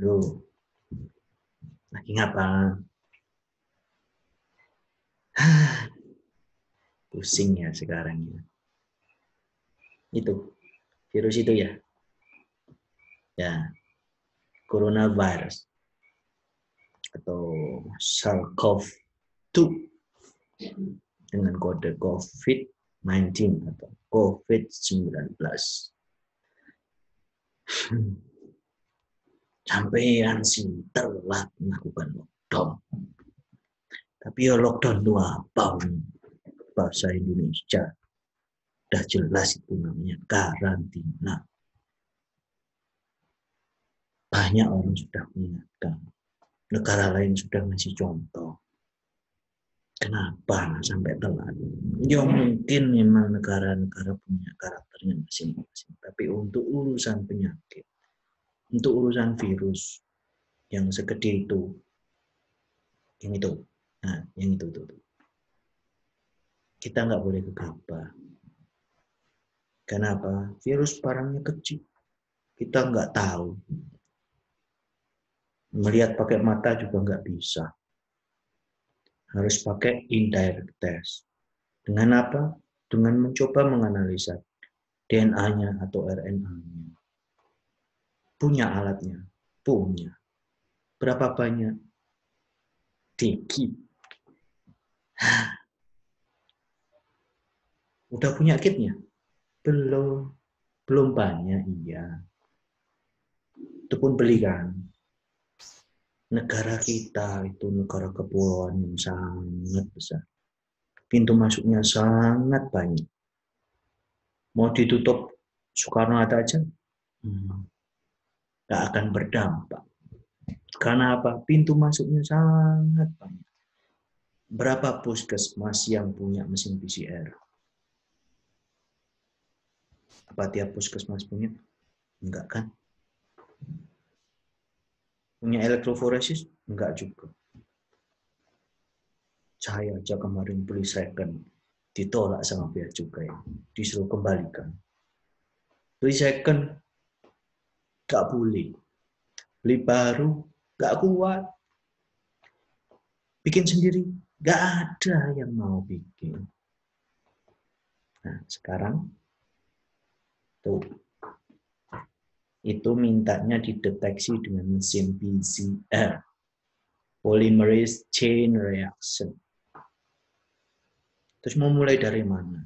Lu lagi ngapa? Pusing ya sekarang ya. Itu virus itu ya. Ya, coronavirus atau SARS-CoV-2 dengan kode COVID-19 atau COVID-19. Sampean sih telat melakukan lockdown. Tapi ya lockdown itu apa? Bahasa Indonesia. Udah jelas itu namanya karantina. Banyak orang sudah mengingatkan. Negara lain sudah ngasih contoh. Kenapa sampai telat? Ya mungkin memang negara-negara punya karakternya masing-masing. Tapi untuk urusan penyakit, untuk urusan virus yang segede itu, yang itu, nah, yang itu tuh. Kita nggak boleh gegabah. Kenapa? Virus barangnya kecil. Kita nggak tahu. Melihat pakai mata juga nggak bisa. Harus pakai indirect test. Dengan apa? Dengan mencoba menganalisa DNA-nya atau RNA-nya. Punya alatnya? Punya. Berapa banyak? Dikit. Udah punya kitnya? Belum. Belum banyak, iya. Itu pun beli kan. Negara kita itu negara kepulauan yang sangat besar. Pintu masuknya sangat banyak. Mau ditutup Soekarno-Hatta aja, nggak akan berdampak. Karena apa? Pintu masuknya sangat banyak. Berapa puskesmas yang punya mesin PCR? Apa tiap puskesmas punya? Enggak kan? Punya elektroforesis? Enggak juga. Saya aja kemarin beli second, ditolak sama bea cukai, disuruh kembalikan. Beli second, nggak boleh. Beli baru, nggak kuat. Bikin sendiri, nggak ada yang mau bikin. Nah, sekarang tuh itu mintanya dideteksi dengan mesin PCR, polymerase chain reaction. Terus mau mulai dari mana?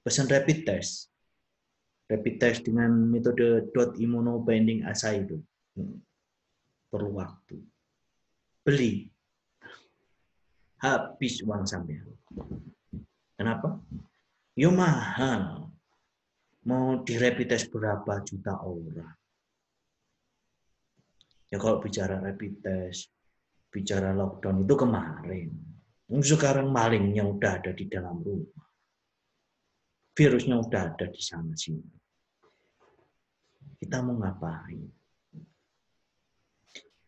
Pesan rapid test. Rapid test dengan metode dot immunobinding assay itu. Perlu waktu. Beli. Habis uang sampai. Kenapa? Yo mahal. Mau di rapid test berapa juta orang. Ya kalau bicara rapid test, bicara lockdown itu kemarin. Sekarang malingnya udah ada di dalam rumah. Virusnya udah ada di sana sini. Kita mau ngapain?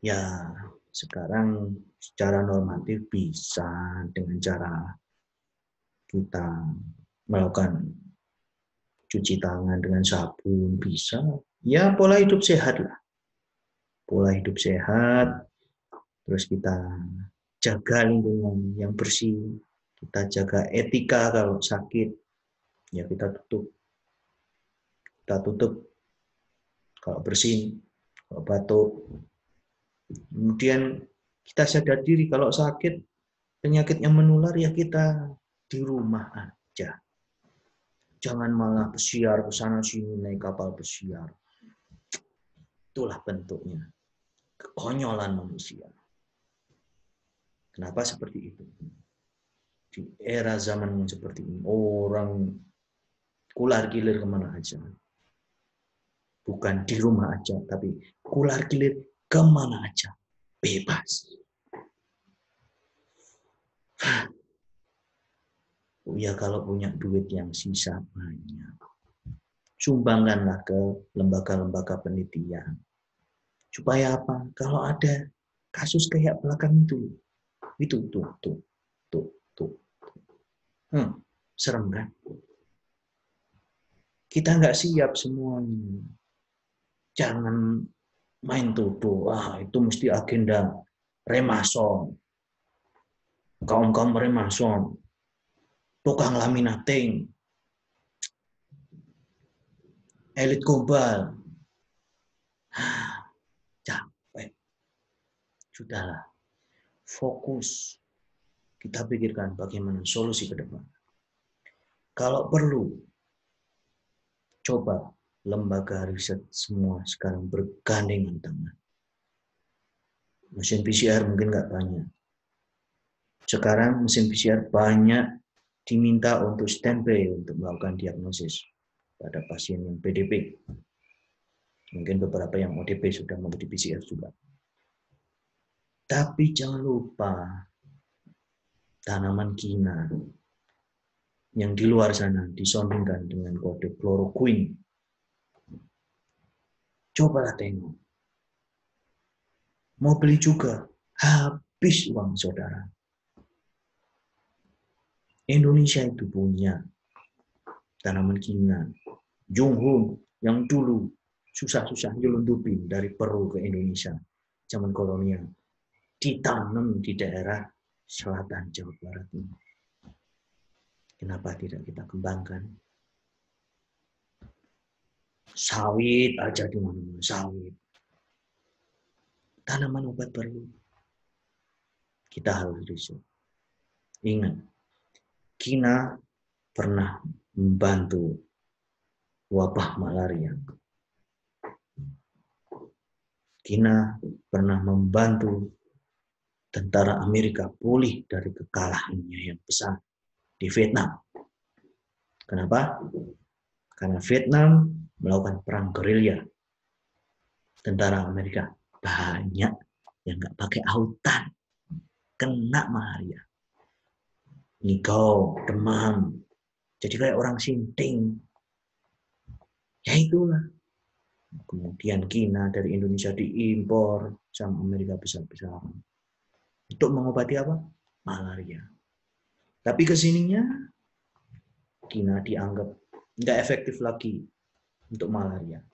Ya, sekarang secara normatif bisa dengan cara kita melakukan cuci tangan dengan sabun, bisa. Ya, pola hidup sehat lah. Pola hidup sehat, terus kita jaga lingkungan yang bersih, kita jaga etika kalau sakit, ya kita tutup kalau bersin, kalau batuk. Kemudian kita sadar diri kalau sakit, penyakitnya menular, ya kita di rumah aja. Jangan malah pesiar ke sana sini naik kapal pesiar. Itulah bentuknya kekonyolan manusia. Kenapa seperti itu? Di era zaman yang seperti ini, orang kular gilir kemana aja. Bukan di rumah aja, tapi kular gilir kemana aja. Bebas. Ya kalau punya duit yang sisa banyak, sumbangkanlah ke lembaga-lembaga penelitian. Supaya apa? Kalau ada kasus kayak belakang itu tuh. Serem kan? Kita nggak siap semuanya. Jangan main tuduh, itu mesti agenda remason, kaum remason, tukang laminating, elit global. Capek. Sudahlah, fokus. Kita pikirkan bagaimana solusi ke depan. Kalau perlu, coba lembaga riset semua sekarang bergandengan tangan. Mesin PCR mungkin nggak banyak. Sekarang mesin PCR banyak diminta untuk standby untuk melakukan diagnosis pada pasien yang PDP. Mungkin beberapa yang ODP sudah menjadi PCR juga. Tapi jangan lupa tanaman kina yang di luar sana disondingkan dengan kode chloroquine. Cobalah tengok. Mau beli juga, habis uang saudara. Indonesia itu punya tanaman kina. Junghun yang dulu susah-susah nyelundupin dari Peru ke Indonesia zaman kolonial. Ditanam di daerah selatan Jawa Barat ini. Kenapa tidak kita kembangkan? Sawit aja di mana-mana, sawit. Tanaman obat perlu. Kita harus riset. Ingat, kina pernah membantu wabah malaria. Kina pernah membantu tentara Amerika pulih dari kekalahannya yang besar di Vietnam. Kenapa? Karena Vietnam melakukan perang gerilya. Tentara Amerika banyak yang nggak pakai autan, kena malaria. Ngigau, demam, jadi kayak orang sinting. Ya itulah. Kemudian kina dari Indonesia diimpor sama Amerika besar-besaran. Untuk mengobati apa? Malaria. Tapi kesininya kina dianggap nggak efektif lagi untuk malaria.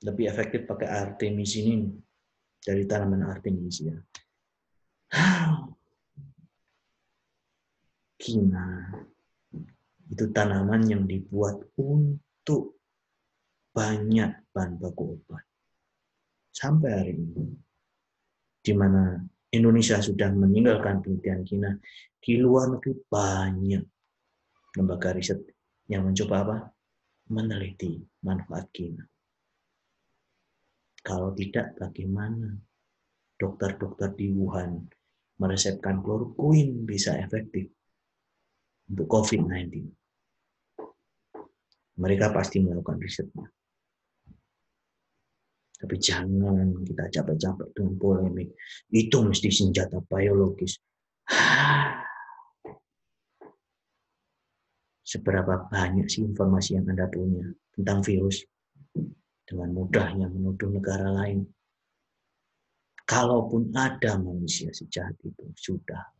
Lebih efektif pakai artemisinin dari tanaman artemisia. Kina itu tanaman yang dibuat untuk banyak bahan baku obat. Sampai hari ini, di mana Indonesia sudah meninggalkan penelitian kina, di luar negeri banyak lembaga riset yang mencoba apa? Meneliti manfaat kina. Kalau tidak, bagaimana dokter-dokter di Wuhan meresepkan chloroquine bisa efektif untuk COVID-19? Mereka pasti melakukan risetnya. Tapi jangan kita capek-capek dengan polemik. Itu mesti senjata biologis. Seberapa banyak sih informasi yang Anda punya tentang virus? Dengan mudahnya menuduh negara lain. Kalaupun ada manusia sejahat itu, sudah.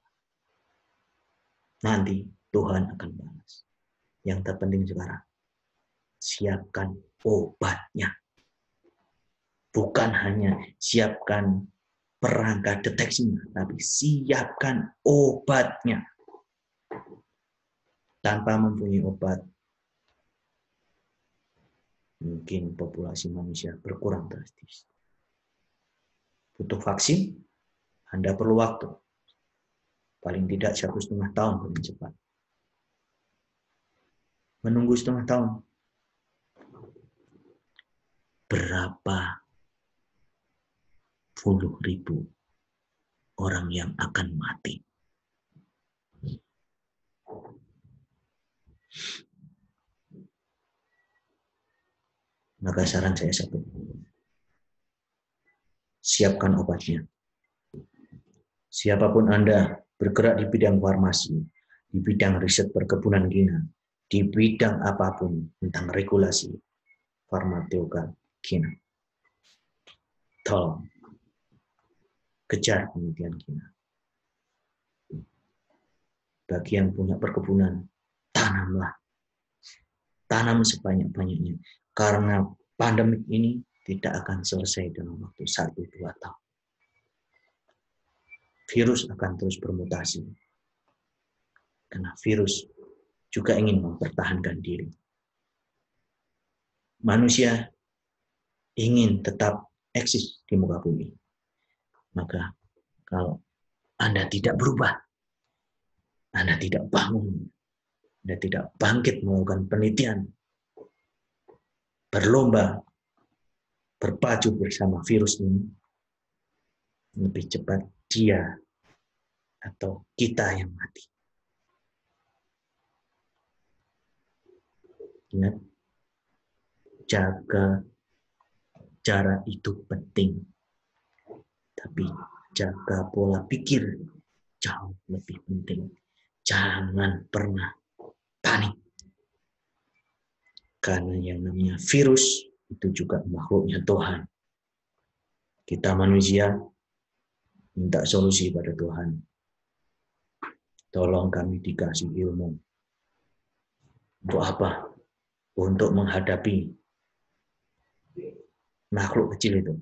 Nanti Tuhan akan balas. Yang terpenting sekarang, siapkan obatnya. Bukan hanya siapkan perangkat deteksinya, tapi siapkan obatnya. Tanpa mempunyai obat, mungkin populasi manusia berkurang drastis. Butuh vaksin, Anda perlu waktu. Paling tidak 1,5 tahun paling cepat. Menunggu 1,5 tahun. Berapa puluh ribu orang yang akan mati. Maka saran saya satu. Siapkan obatnya. Siapapun Anda bergerak di bidang farmasi, di bidang riset perkebunan kina, di bidang apapun tentang regulasi farmatika kina. Tolong kejar penelitian kina. Bagi yang punya perkebunan, tanamlah. Tanam sebanyak-banyaknya. Karena pandemik ini tidak akan selesai dalam waktu 1-2 tahun. Virus akan terus bermutasi. Karena virus juga ingin mempertahankan diri. Manusia ingin tetap eksis di muka bumi. Maka kalau Anda tidak berubah, Anda tidak bangun, Anda tidak bangkit melakukan penelitian, berlomba, berpacu bersama virus ini, lebih cepat dia atau kita yang mati. Ingat, jaga jarak itu penting. Tapi jaga pola pikir jauh lebih penting. Jangan pernah panik. Karena yang namanya virus itu juga makhluknya Tuhan. Kita manusia minta solusi pada Tuhan. Tolong kami dikasih ilmu. Untuk apa? Untuk menghadapi makhluk kecil itu.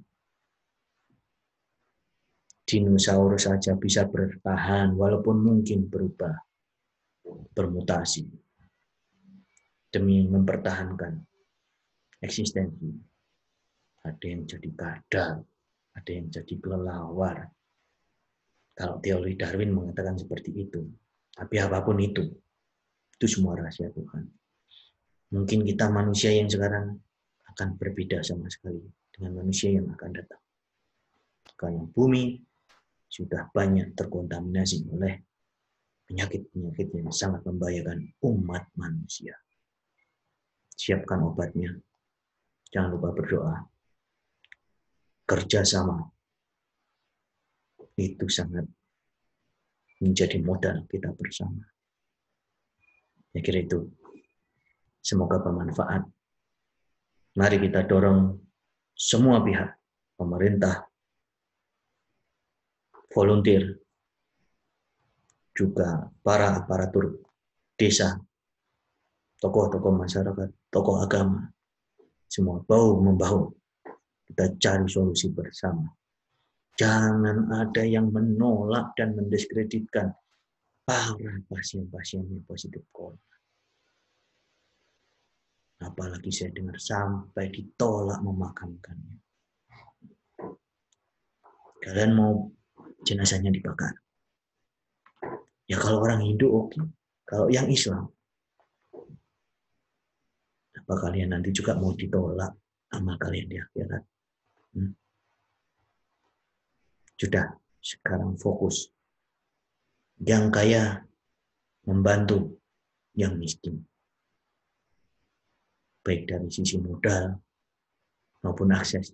Dinosaurus saja bisa bertahan walaupun mungkin berubah, bermutasi demi mempertahankan eksistensi. Ada yang jadi kadal, ada yang jadi kelelawar. Kalau teori Darwin mengatakan seperti itu. Tapi apapun itu semua rahasia Tuhan. Mungkin kita manusia yang sekarang akan berbeda sama sekali dengan manusia yang akan datang. Karena bumi sudah banyak terkontaminasi oleh penyakit-penyakit yang sangat membahayakan umat manusia. Siapkan obatnya. Jangan lupa berdoa. Kerjasama. Itu sangat menjadi modal kita bersama. Saya kira itu. Semoga bermanfaat. Mari kita dorong semua pihak, pemerintah, volunteer, juga para aparatur desa, tokoh-tokoh masyarakat, tokoh agama, semua bahu-membahu. Kita cari solusi bersama. Jangan ada yang menolak dan mendiskreditkan para pasien-pasien yang positif corona. Apalagi saya dengar sampai ditolak memakamkannya. Kalian mau jenazahnya dibakar? Ya kalau orang Hindu oke. Kalau yang Islam, apa kalian nanti juga mau ditolak amal kalian di akhirat? Sudah, sekarang fokus. Yang kaya membantu yang miskin. Baik dari sisi modal maupun akses.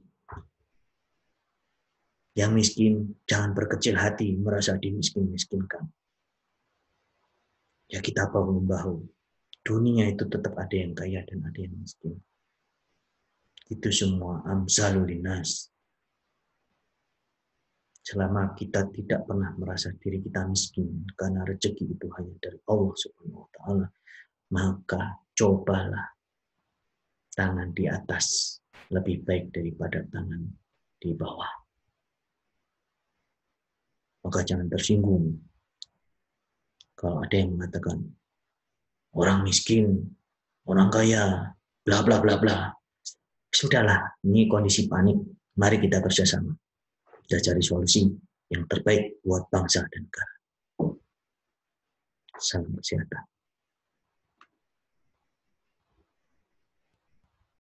Yang miskin jangan berkecil hati merasa dimiskin-miskinkan. Ya kita bahu-membahu. Dunia itu tetap ada yang kaya dan ada yang miskin. Itu semua amsalul linnas. Selama kita tidak pernah merasa diri kita miskin karena rezeki itu hanya dari Allah Subhanahu wa taala, maka cobalah tangan di atas lebih baik daripada tangan di bawah. Maka jangan tersinggung kalau ada yang mengatakan orang miskin, orang kaya, bla bla bla bla. Sudahlah, ini kondisi panik. Mari kita kerjasama. Kita cari solusi yang terbaik buat bangsa dan negara. Salam kesehatan.